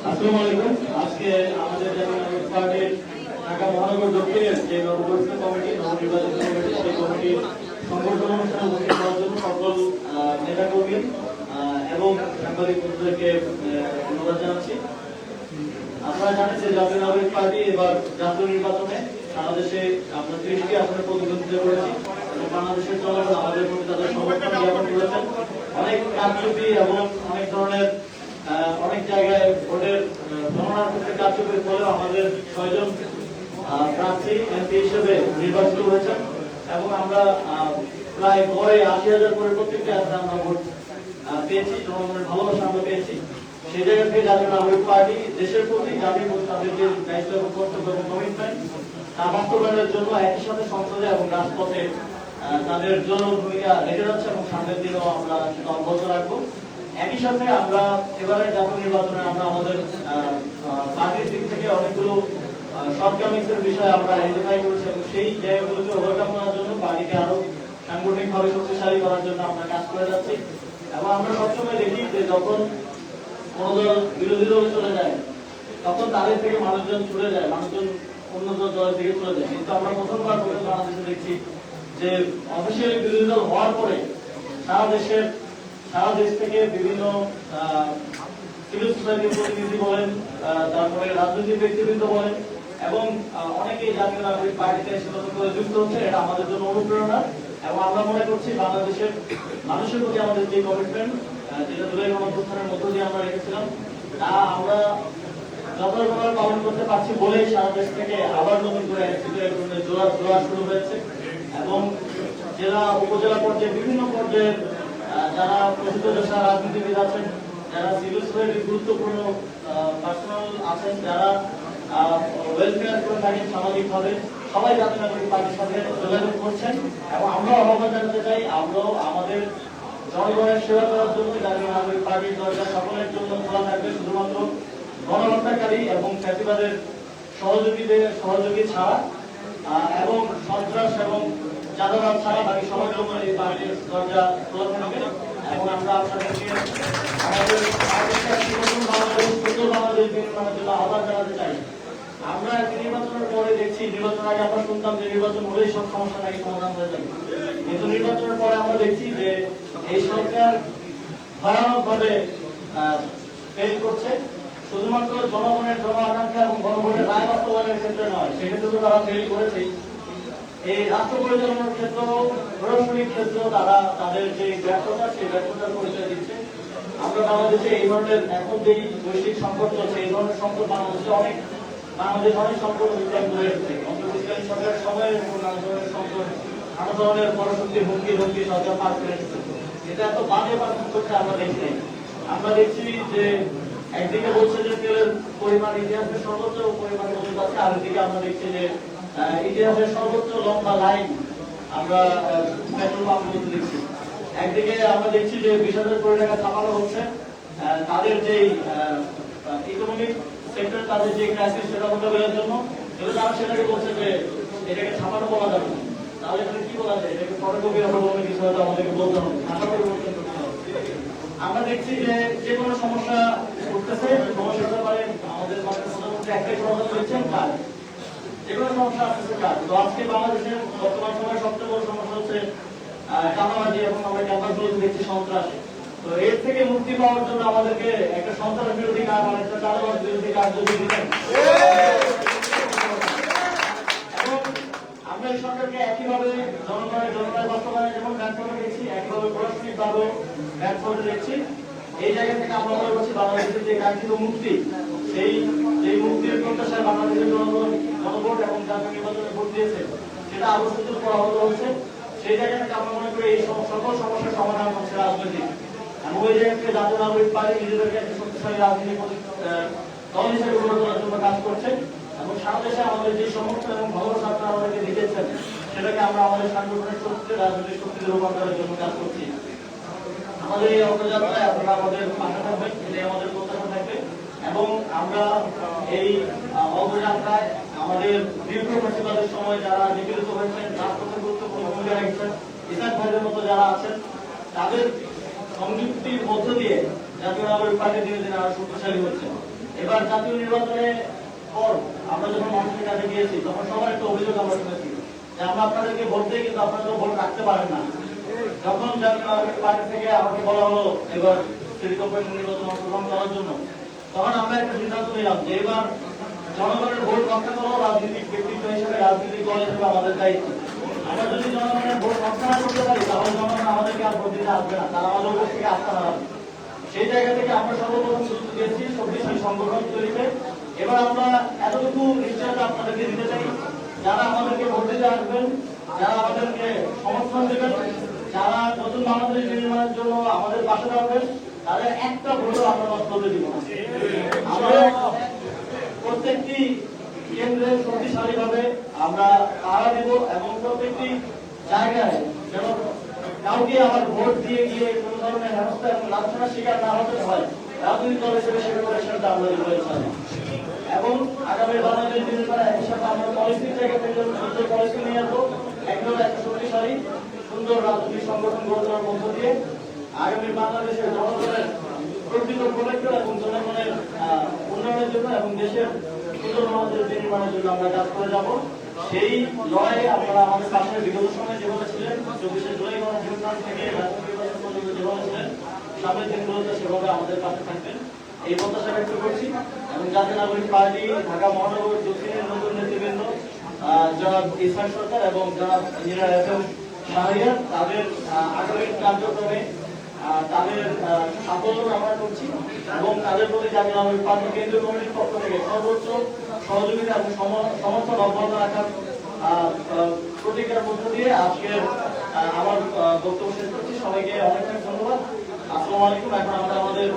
আসসালামু আলাইকুম। আজকে আমাদের জাতীয় নাগরিক পার্টির ঢাকা মহানগর দক্ষিণের যে নবগঠিত কমিটি, নবনির্বাচিত কমিটি, সেই কমিটির সংগঠন অনুষ্ঠানে উপস্থিত হওয়ার জন্য সকল নেতাকর্মী এবং সাংবাদিক বন্ধুদেরকে ধন্যবাদ জানাচ্ছি। আপনারা জানেন যে জাতীয় নাগরিক পার্টি এবার জাতীয় নির্বাচনে সারা দেশে আমরা 30টি আসনে প্রতিদ্বন্দ্বিতা করেছি এবং বাংলাদেশের জনগণ আমাদের প্রতি তাদের সমর্থন জ্ঞাপন করেছেন। অনেক কারচুপি এবং অনেক ধরনের অনেক জায়গায় ভোটের গণনার ক্ষেত্রে কারচুপির ফলেও আমাদের 6 জন প্রার্থী এমপি হিসেবে নির্বাচিত হয়েছেন এবং আমরা প্রায় গড়ে 80,000 করে প্রত্যেকটি আসনে আমরা ভোট পেয়েছি, জনগণের ভালোবাসা আমরা পেয়েছি। সেই জায়গা থেকে জাতীয় নাগরিক পার্টি দেশের প্রতি জাতির প্রতি তাদের যে দায়িত্ব এবং কর্তব্য এবং কমিটমেন্ট তা বাস্তবায়নের জন্য একই সাথে সংসদে এবং রাজপথে তাদের জন্য ভূমিকা রেখে যাচ্ছে এবং সামনের দিনেও আমরা সেটা অব্যাহত রাখবো। একই সাথে আমরা এবারে জাতীয় নির্বাচনে আমরা আমাদের পার্টির দিক থেকে অনেকগুলো শর্টকামিংসের বিষয় আমরা আইডেন্টিফাই করেছি এবং সেই জায়গাগুলোকে ওভারকাম করার জন্য পার্টিকে আরো সাংগঠনিকভাবে শক্তিশালী করার জন্য আমরা কাজ করে যাচ্ছি। এবং আমরা সবসময় দেখি যে যখন কোন দল বিরোধী দলে চলে যায় তখন তাদের থেকে মানুষজন ছুটে যায়, মানুষজন অন্য দলের দিকে চলে যায়। কিন্তু আমরা প্রথমবার বাংলাদেশে দেখছি যে অফিসিয়ালি বিরোধী দল হওয়ার পরে সারা দেশ থেকে বিভিন্ন সিভিল সোসাইটির প্রতিনিধি বলেন, তারপরে রাজনৈতিক ব্যক্তিবৃন্দ বলেন এবং অনেকেই জাতীয় নাগরিক পার্টিতে এসে নতুন করে যুক্ত হচ্ছে। এটা আমাদের জন্য অনুপ্রেরণা এবং আমরা মনে করছি বাংলাদেশের মানুষের প্রতি আমাদের যে কমিটমেন্ট, যেটা জুলাই গণঅভ্যুত্থানের মধ্য দিয়ে আমরা রেখেছিলাম, তা আমরা যথাযথভাবে পালন করতে পারছি বলেই সারা দেশ থেকে আবার নতুন করে জোয়ার শুরু হয়েছে এবং জেলা উপজেলা পর্যায়ে বিভিন্ন পর্যায়ে যারা প্রথিতযশা রাজনীতিবিদ আছেন, যারা সিভিল সোসাইটির গুরুত্বপূর্ণ পার্সোনাল আছেন, যারা ওয়েলফেয়ার করে থাকেন সামাজিকভাবে, সবাই জাতীয় নাগরিক পার্টির সাথে যোগাযোগ করছেন এবং আমরাও আহ্বান জানাতে চাই, আমরাও আমাদের জনগণের সেবা করার জন্য জাতীয় নাগরিক পার্টির দরজা সকলের জন্য খোলা থাকবে। শুধুমাত্র গণহত্যাকারী এবং ফ্যাসিবাদের সহযোগী ছাড়া এবং সন্ত্রাস এবং চাঁদাবাদ ছাড়া বাকি সবার জন্য এই পার্টির দরজা খোলা থাকবে এবং আমরা আপনাদেরকে আমাদের বাংলাদেশ নির্মাণের জন্য আহ্বান জানাতে চাই। আমরা নির্বাচনের পরে দেখছি, নির্বাচনের আগে আমরা শুনতাম যে নির্বাচন হলেই সব সমস্যা নাকি সমাধান হয়ে যাবে, কিন্তু নির্বাচনের পরে আমরা দেখছি যে এই সরকার ভয়ানকভাবে ফেল করছে। শুধুমাত্র জনগণের জন আকাঙ্ক্ষা এবং গণভোটের রায় বাস্তবায়নের ক্ষেত্রে নয়, সেক্ষেত্রে তো তারা ফেল করেছে। এই রাষ্ট্র পরিচালনার ক্ষেত্র, প্রশাসনিক ক্ষেত্র তারা তাদের যে ব্যর্থতা, সেই ব্যর্থতার পরিচয় দিচ্ছে। আমরা বাংলাদেশে এই ধরনের এখন যেই বৈশ্বিক সংকট চলছে, এই ধরনের সংকট বাংলাদেশ অনেক সংকট অতিক্রম করে এসেছে। অন্তর্বর্তীকালীন সরকারের সময় নানা ধরনের সংকট, নানা ধরনের পরশক্তির হুমকি সরকার পার করে এসেছে। এটা এত বাজে পার্থক্য করতে আমরা দেখি নাই। আমরা দেখছি যে একদিকে বলছে যে তেলের পরিমাণ ইতিহাসের সর্বোচ্চ পরিমাণে মজুদ আছে, আরেকদিকে আমরা দেখছি যে ইতিহাসের সর্বোচ্চ লম্বা লাইন আমরা পেট্রোল পাম্পগুলোতে দেখছি। একদিকে আমরা দেখছি যে 20,000 কোটি টাকা ছাপানো হচ্ছে তাদের যে ইকোনমিক সেক্টর, তাদের যে ক্রাইসিস সেটা মোকাবিলার জন্য, কিন্তু তারা সেটাকে বলছে যে এটাকে ছাপানো বলা যাবে না। তাহলে এখানে কি বলা যায়? এটাকে ফটোকপি আমরা বলতে কিছু হয়তো আমাদেরকে বলতে হবে, ভাষা পরিবর্তন করতে হবে। আমরা দেখছি যে কোনো সমস্যা উঠতেছে, সমস্যা হতে পারে, আমাদের প্রধানমন্ত্রী একটাই সমাধান দিচ্ছেন, কাজ। যে কোনো সমস্যা আসতেছে কাজ। তো আজকে বাংলাদেশের বর্তমান সময়ে সবচেয়ে বড় সমস্যা হচ্ছে চাঁদাবাজি এবং আমরা ক্যাম্পাসগুলোতে দেখছি সন্ত্রাস। তো এর থেকে মুক্তি পাওয়ার জন্য আমাদেরকে একটা সন্ত্রাস বিরোধী কাজ, মানে একটা চাঁদাবাজ বিরোধী কাজ যদি দিতেন, এবং আমরা এই সরকারকে একইভাবে জনগণের বাস্তবায়নে যেমন ব্যর্থতা দেখছি, একইভাবে প্রশাসনিক ভাবে ব্যর্থতা দেখছি। এই জায়গা থেকে আমরা মনে করছি বাংলাদেশের যে কাঙ্ক্ষিত মুক্তি, সেই মুক্তির প্রত্যাশায় বাংলাদেশের জনভোট এবং জাতীয় নির্বাচনে ভোট দিয়েছে, সেটা আরো সুন্দর প্রভাবিত হচ্ছে। সেই জায়গা থেকে আমরা মনে করি এই সকল সমস্যার সমাধান হচ্ছে রাজনীতি এবং ওই জায়গা থেকে জাতীয় নাগরিক পার্টি নিজেদেরকে একটা শক্তিশালী রাজনৈতিক দল হিসেবে গড়ে তোলার জন্য কাজ করছে এবং সারা দেশে আমাদের যে সমর্থন এবং ভালোবাসা আপনারা আমাদেরকে দিয়েছেন, সেটাকে আমরা আমাদের সাংগঠনিক শক্তিতে, রাজনৈতিক শক্তিতে রূপান্তরের জন্য কাজ করছি। আমাদের এই অগ্রযাত্রায় আপনারা আমাদের পাশে থাকবেন, এটাই আমাদের প্রত্যাশা থাকবে এবং আমরা এই অগ্রযাত্রায় আমাদের দীর্ঘ ফ্যাসিবাদের সময় যারা নিপীড়িত হয়েছেন, রাষ্ট্রকে গুরুত্বপূর্ণ ভূমিকা রেখেছেন, ইসাক ভাইদের মতো যারা আছেন, তাদের সংযুক্তির মধ্য দিয়ে জাতীয় নাগরিক পার্টি দিনে দিনে আরো শক্তিশালী হচ্ছে। এবার জাতীয় নির্বাচনে পর আমরা যখন মানুষের কাছে গিয়েছি তখন সবার একটা অভিযোগ আমরা শুনেছি যে আমরা আপনাদেরকে ভোট দিই কিন্তু আপনারা তো ভোট রাখতে পারেন না। যখন জাতীয় নাগরিক পার্টি থেকে আমাকে বলা হলো এবার সিটি কর্পোরেশন নির্বাচন অংশগ্রহণ করার জন্য, তখন আমরা একটা সিদ্ধান্ত নিলাম যে এবার জনগণের ভোট রক্ষা করা রাজনৈতিক ব্যক্তিত্ব হিসেবে, রাজনৈতিক দল হিসেবে আমাদের দায়িত্ব। আমরা যদি জনগণের ভোট রক্ষা না করতে পারি তাহলে জনগণ আমাদেরকে আর ভোট দিতে আসবে না, তারা আমাদের উপর থেকে আস্থা হারাবে। সেই জায়গা থেকে আমরা সর্বপ্রথম সুযোগ দিয়েছি শক্তিশালী সংগঠন তৈরিতে। এবার আমরা এতটুকু নিশ্চয়তা আপনাদেরকে দিতে চাই, যারা আমাদেরকে ভোট দিতে আসবেন, যারা আমাদেরকে সমর্থন দেবেন, যারা নতুন বাংলাদেশ নির্মাণের জন্য আমাদের পাশে দাঁড়াবেন, তাদের একটা ভোটও আমরা নষ্ট হতে দিব না। আমরা প্রত্যেকটি কেন্দ্রে শক্তিশালী ভাবে আমরা পাহারা দেব এবং প্রত্যেকটি জায়গায় যেন কাউকে আবার ভোট দিয়ে গিয়ে কোন ধরনের হেনস্থা এবং লাঞ্ছনার শিকার না হতে হয়, রাজনৈতিক দল হিসেবে সে প্রিপারেশনটা আমরা দিব ইনশাআল্লাহ। এবং আগামী বাংলাদেশ নির্বাচনে একই সাথে আমরা পলিসির জায়গা থেকে সুন্দর পলিসি নিয়ে আসবো, একদম একটা শক্তিশালী সুন্দর রাজনৈতিক সংগঠন গড়ে তোলার মধ্য দিয়ে আগামী বাংলাদেশের জনগণের প্রকৃত প্রোটেক্টর এবং জনগণের উন্নয়নের জন্য এবং দেশের সুন্দর বাংলাদেশ নির্মাণের জন্য আমরা কাজ করে যাব। সেই লড়াইয়ে আপনারা আমাদের পাশে বিগত সময় যেভাবে ছিলেন, 24শে জুলাই গণঅভ্যুত্থান থেকে নির্বাচন পর্যন্ত যেভাবে ছিলেন, সামনের দিনগুলোতে সেভাবে আমাদের পাশে থাকবেন এই প্রত্যাশা ব্যক্ত করছি। এবং জাতীয় নাগরিক পার্টি ঢাকা মহানগর দক্ষিণের নতুন নেতৃবৃন্দ জনাব ইসমাইল সরকার এবং জনাব ইঞ্জিনিয়ার এফএম শাহরিয়ার, তাদের আগামী কার্যক্রমে তাদের সাফল্য কামনা করছি এবং তাদের প্রতি জাতীয় নাগরিক পার্টি কেন্দ্রীয় কমিটির পক্ষ থেকে সর্বোচ্চ সহযোগিতা এবং সমর্থন অব্যাহত রাখার প্রতিজ্ঞার মধ্য দিয়ে আজকের আমার বক্তব্য শেষ করছি। সবাইকে অনেক অনেক ধন্যবাদ। আসসালামু আলাইকুম। এখন আমরা আমাদের